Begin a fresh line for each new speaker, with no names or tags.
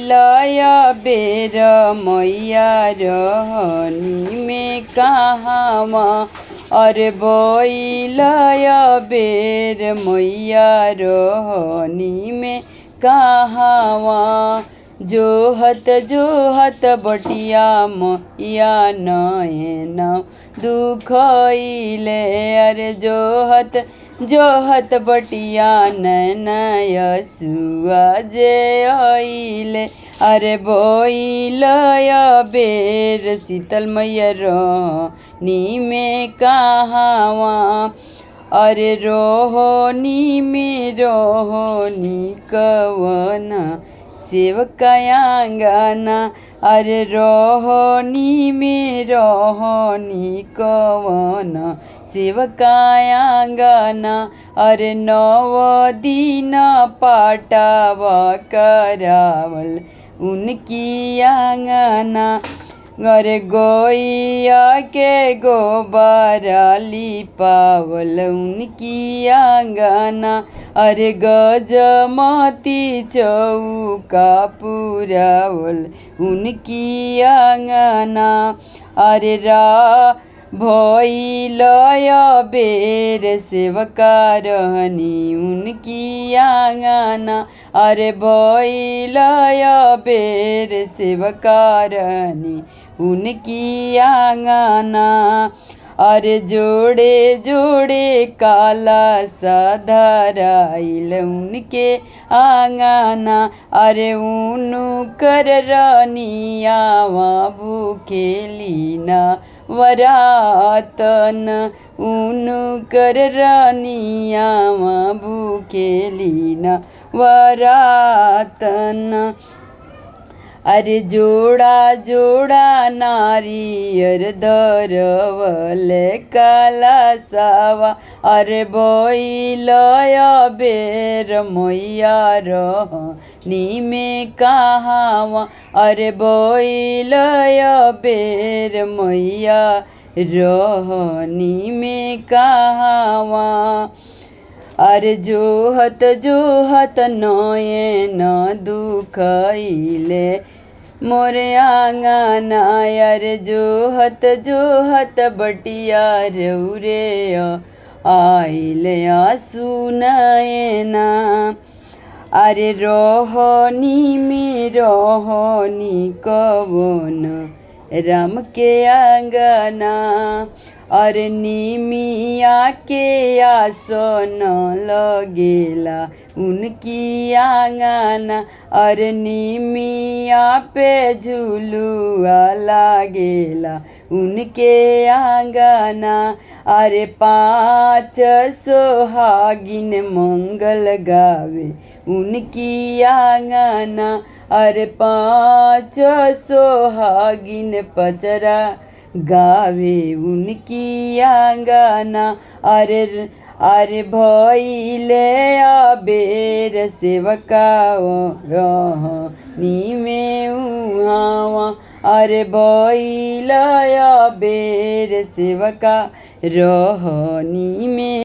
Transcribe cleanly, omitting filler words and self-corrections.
भइलय बेर मैया रहनी में कहाँवा। अरे भइलय बेर मैया रहनी में कहाँवा। जोहत जोहत बटिया मैया नयन दुखइले। अरे जोहत जोहत बटिया नैन यसुआ जे अइले। अरे भइलय बेर शीतल मैया रहनी में कहाँवा। अरे रोहनी में रोहनी कवन सेवकायांगना। अरे रोहनी में रोहनी कवन सेवकायांगना। अरे 9 दिन पाटावा करावल उनकी आंगना। अरे गैया के गोबर लिपावल उनकी आंगना। अरे गजमती चौका पुरावल उनकी आंगना। अरे भइलय बेर सेवका रहनी उनकी आंगना। अरे भइलय बेर सेवका रहनी उनकी आंगना। अरे जोड़े जोड़े काला साधराइल उनके आंगना। अरे उनु कर रनियावा भूखेली ना वरातन। उनु कर रनियावा भूखेली ना वरातन। अरे जोड़ा जोड़ा नारियर धरवल काला सावा। अरे भइलय बेर मैया रहनी में कहाँवा। अरे भइलय बेर मैया रहनी में कहाँवा। अरे जोहत जोहत नयन दुखइले मोरे आंगना। अरे जोहत जोहत बटिया रौरे आइले आंसू नयना। अरे रोहनी में रोहनी कवन राम के आंगना। अरे निमिया के आसन लगेला उनकी आंगना। अरे निमिया पे झुलुआ लागेला उनके आंगना। अरे 5 सोहागिन मंगल गावे उनकी आंगना। अरे 5 सोहागिन पचरा गावे उनकी आंगना। अरे भइले बेर सेवका रहनी में उहावा। अरे भइले बेर सेवका रहनी में।